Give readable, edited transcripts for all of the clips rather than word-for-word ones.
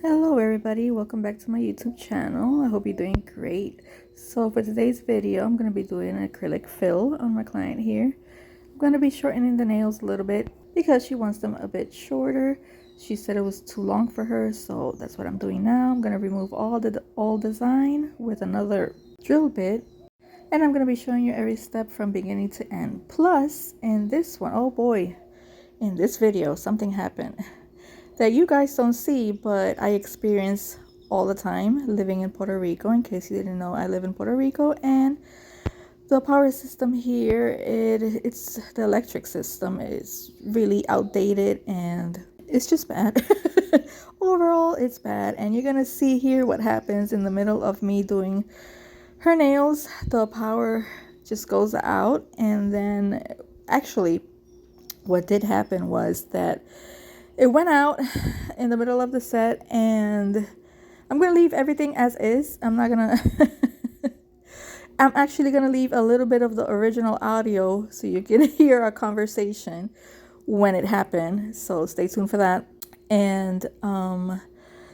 Hello everybody, welcome back to my YouTube channel. I hope you're doing great. So for today's video, I'm going to be doing an acrylic fill on my client here. I'm going to be shortening the nails a little bit because she wants them a bit shorter. She said it was too long for her, so that's what I'm doing now. I'm going to remove all the old design with another drill bit, and I'm going to be showing you every step from beginning to end. Plus, in this one, oh boy, in this video, something happened that you guys don't see, but I experience all the time living in Puerto Rico. In case you didn't know, I live in Puerto Rico, and the power system here, it's the electric system is really outdated and it's just bad. Overall, it's bad, and you're gonna see here what happens in the middle of me doing her nails. The power just goes out, and then actually what did happen was that it went out in the middle of the set, and I'm going to leave everything as is. I'm not going to... I'm actually going to leave a little bit of the original audio so you can hear our conversation when it happened. So stay tuned for that. And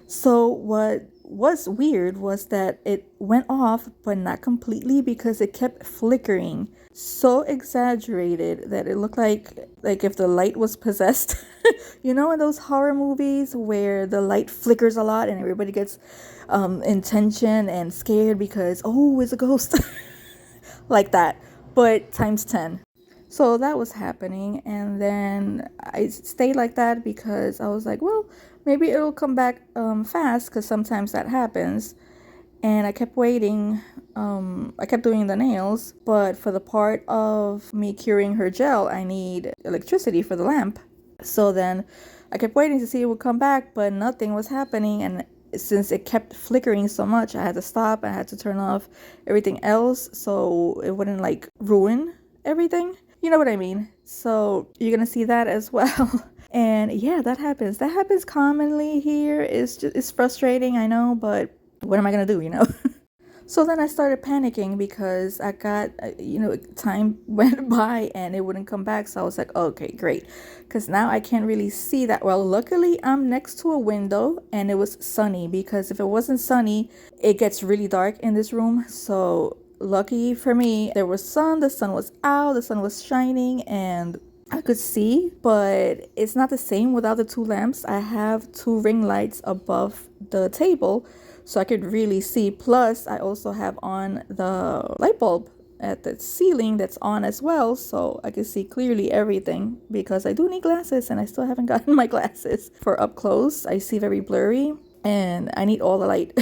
so what was weird was that it went off, but not completely, because it kept flickering so exaggerated that it looked like if the light was possessed. You know, in those horror movies where the light flickers a lot and everybody gets in tension and scared because, oh, it's a ghost. Like that, but times 10. So that was happening, and then I stayed like that because I was like, well, maybe it'll come back fast, because sometimes that happens. And I kept waiting. I kept doing the nails, but for the part of me curing her gel, I need electricity for the lamp. So then I kept waiting to see it would come back, but nothing was happening. And since it kept flickering so much, I had to stop. I had to turn off everything else so it wouldn't like ruin everything. You know what I mean? So you're gonna see that as well. And yeah, that happens. That happens commonly here. It's frustrating, I know, but what am I gonna do, you know? So then I started panicking because I got, time went by and it wouldn't come back. So I was like, okay, great. Because now I can't really see that well. Luckily, I'm next to a window and it was sunny, because if it wasn't sunny, it gets really dark in this room. So lucky for me, there was sun. The sun was out. The sun was shining and I could see, but it's not the same without the two lamps. I have two ring lights above the table, so I could really see. Plus, I also have on the light bulb at the ceiling that's on as well, so I can see clearly everything, because I do need glasses and I still haven't gotten my glasses. For up close, I see very blurry and I need all the light.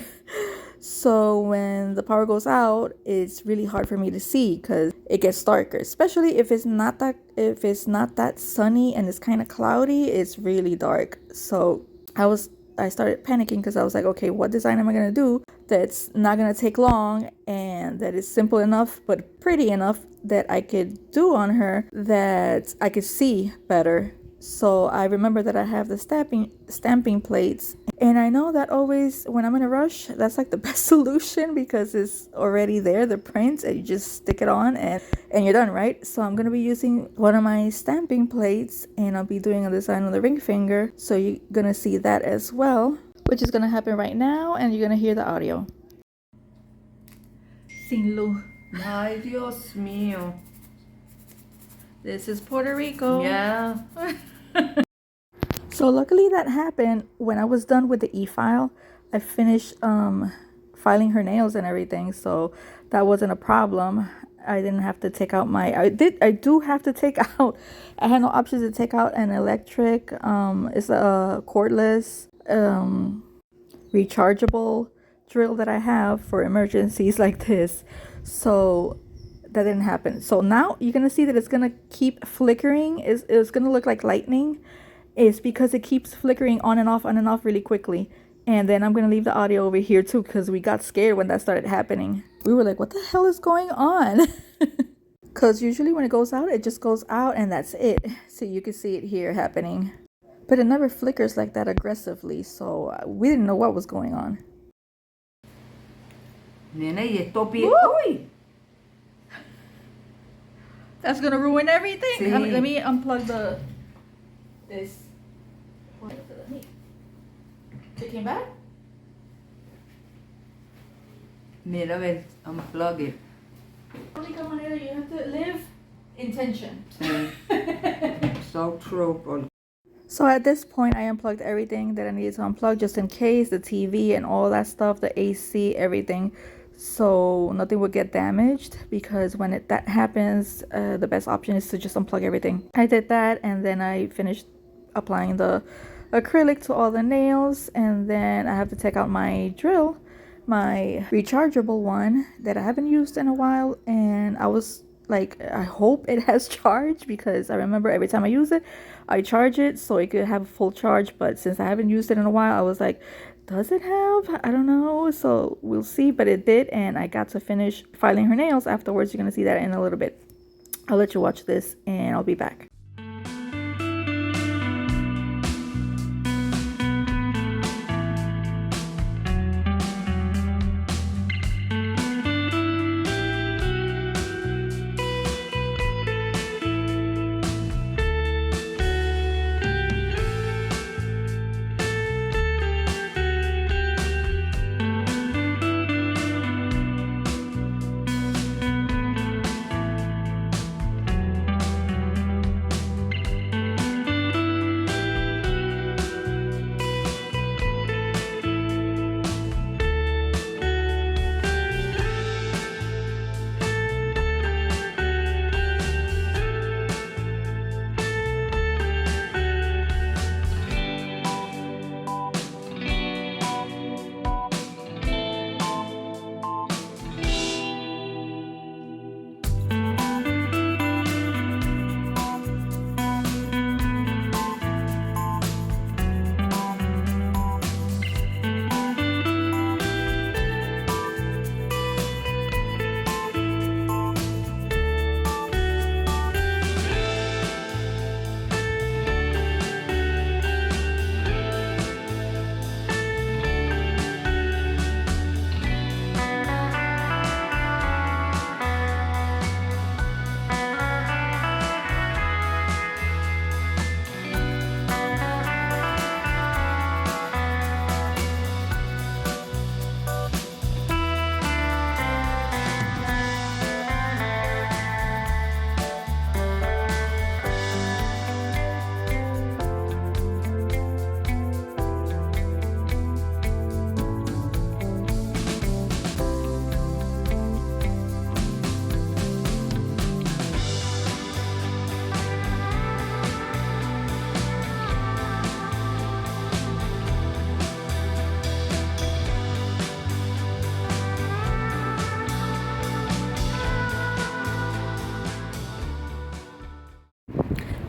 So when the power goes out, it's really hard for me to see because it gets darker, especially if it's not that sunny and it's kind of cloudy. It's really dark. So I started panicking because I was like, okay, what design am I gonna do that's not gonna take long and that is simple enough but pretty enough that I could do on her, that I could see better. So I remember that I have the stamping plates, and I know that always when I'm in a rush, that's like the best solution, because it's already there, the print, and you just stick it on and you're done, right? So I'm gonna be using one of my stamping plates, and I'll be doing a design on the ring finger, so you're gonna see that as well, which is gonna happen right now, and you're gonna hear the audio. Sin luz. Ay, Dios mío. This is Puerto Rico. Yeah. So luckily that happened when I was done with the e-file. I finished filing her nails and everything, so that wasn't a problem. I didn't have to take out I do have to take out, I had no option to take out an electric, it's a cordless, rechargeable drill that I have for emergencies like this. So that didn't happen. So now you're gonna see that it's gonna keep flickering. It's gonna look like lightning. It's because it keeps flickering on and off really quickly. And then I'm gonna leave the audio over here too, because we got scared when that started happening. We were like, what the hell is going on? Because usually when it goes out, it just goes out and that's it. So you can see it here happening, but it never flickers like that aggressively. So we didn't know what was going on. Nene, y esto uy. That's gonna ruin everything. Sí. Let me unplug this. It came back? Mira, ves, unplug it. Única manera, you have to live intention. Sí. So true. So at this point, I unplugged everything that I needed to unplug just in case, the TV and all that stuff, the AC, everything. So nothing would get damaged, because when that happens, the best option is to just unplug everything. I did that, and then I finished applying the acrylic to all the nails, and then I have to take out my drill, my rechargeable one that I haven't used in a while, and I was like, I hope it has charge, because I remember every time I use it, I charge it so it could have a full charge. But since I haven't used it in a while, I was like, does it have? I don't know. So we'll see. But it did, and I got to finish filing her nails afterwards. You're gonna see that in a little bit. I'll let you watch this, and I'll be back.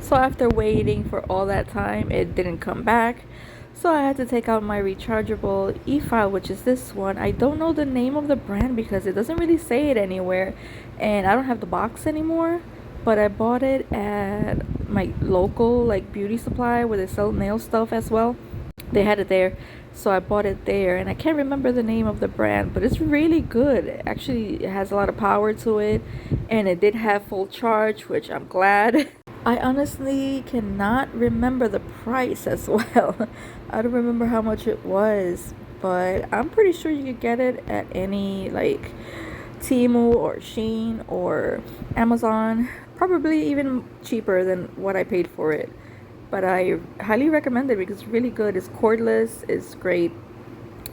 So after waiting for all that time, it didn't come back. So I had to take out my rechargeable e-file, which is this one. I don't know the name of the brand because it doesn't really say it anywhere, and I don't have the box anymore. But I bought it at my local like beauty supply where they sell nail stuff as well. They had it there, so I bought it there, and I can't remember the name of the brand, but it's really good. Actually, it has a lot of power to it, and it did have full charge, which I'm glad. I honestly cannot remember the price as well. I don't remember how much it was, but I'm pretty sure you could get it at any like Temu or Shein or Amazon, probably even cheaper than what I paid for it. But I highly recommend it because it's really good. It's cordless, it's great.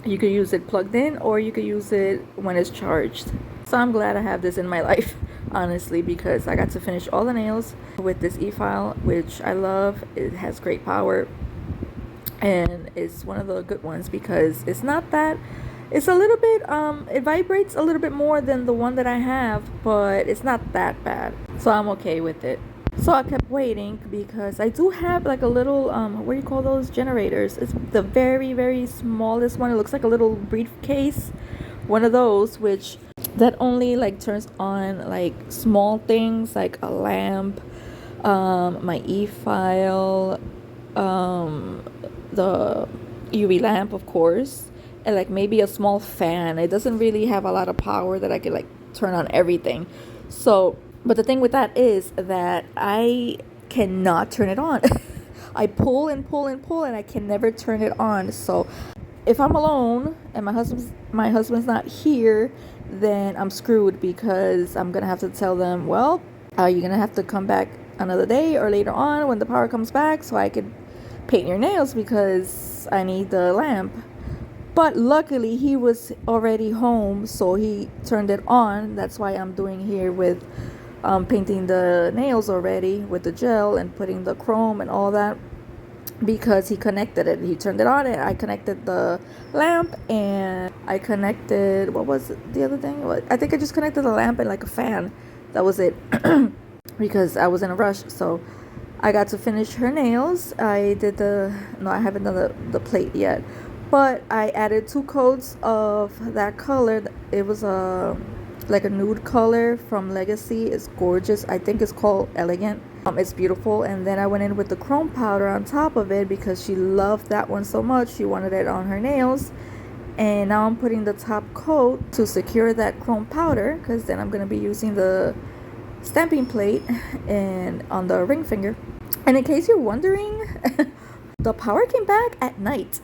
You could use it plugged in, or you could use it when it's charged. So I'm glad I have this in my life, honestly, because I got to finish all the nails with this e-file, which I love. It has great power, and it's one of the good ones because it's not that, it's a little bit, it vibrates a little bit more than the one that I have, but it's not that bad. So I'm okay with it. So I kept waiting because I do have like a little, what do you call those generators? It's the very, very smallest one. It looks like a little briefcase. One of those, which that only like turns on like small things like a lamp, my e-file, the UV lamp, of course, and like maybe a small fan. It doesn't really have a lot of power that I could like turn on everything. So, but the thing with that is that I cannot turn it on. I pull and pull and pull, and I can never turn it on. So if I'm alone and my husband's not here, then I'm screwed because I'm gonna have to tell them, well, you're gonna have to come back another day or later on when the power comes back so I could paint your nails because I need the lamp. But luckily he was already home, so he turned it on. That's why I'm doing here with painting the nails already with the gel and putting the chrome and all that, because he connected it. He turned it on and I connected the lamp, and I connected, what was the other thing? I think I just connected the lamp and like a fan. That was it. Because I was in a rush. So I got to finish her nails. I did no, I haven't done the plate yet, but I added 2 coats of that color. It was like a nude color from Legacy. It's gorgeous. I think it's called Elegant. It's beautiful. And then I went in with the chrome powder on top of it because she loved that one so much. She wanted it on her nails. And now I'm putting the top coat to secure that chrome powder, because then I'm going to be using the stamping plate and on the ring finger. And in case you're wondering, the power came back at night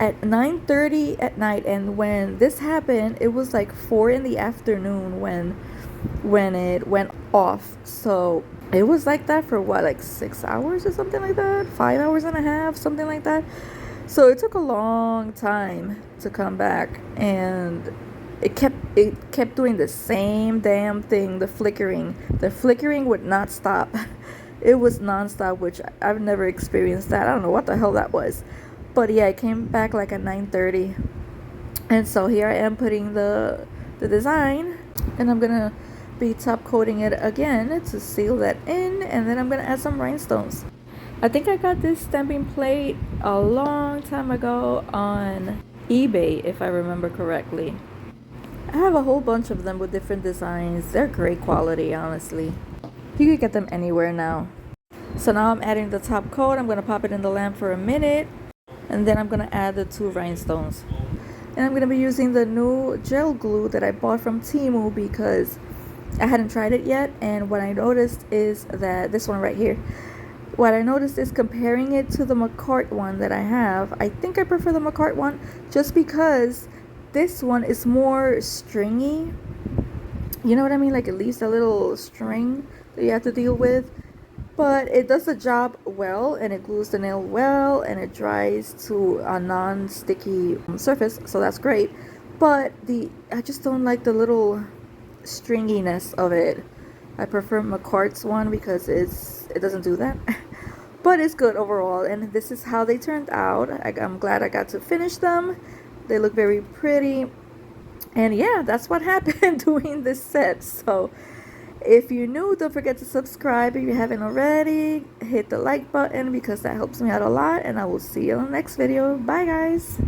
at 9:30 at night, and when this happened it was like 4 in the afternoon when it went off. So it was like that for what, like 6 hours or something like that, 5 hours and a half, something like that. So it took a long time to come back, and it kept doing the same damn thing. The flickering would not stop. It was nonstop, which I've never experienced that. I don't know what the hell that was. But yeah, it came back like at 9:30. And so here I am putting the design, and I'm gonna be top coating it again to seal that in, and then I'm gonna add some rhinestones. I think I got this stamping plate a long time ago on eBay, if I remember correctly. I have a whole bunch of them with different designs. They're great quality, honestly. You could get them anywhere now. So now I'm adding the top coat. I'm gonna pop it in the lamp for a minute, and then I'm gonna add the 2 rhinestones. And I'm gonna be using the new gel glue that I bought from Temu because I hadn't tried it yet. And what I noticed is that this one right here, what I noticed is comparing it to the McCart one that I have, I think I prefer the McCart one just because this one is more stringy. You know what I mean? Like it leaves a little string that you have to deal with. But it does the job well, and it glues the nail well, and it dries to a non-sticky surface, so that's great. But I just don't like the little stringiness of it. I prefer McCart's one because it doesn't do that. But it's good overall, and this is how they turned out. I'm glad I got to finish them. They look very pretty. And yeah, that's what happened doing this set. So if you're new, don't forget to subscribe if you haven't already. Hit the like button because that helps me out a lot, and I will see you in the next video. Bye guys.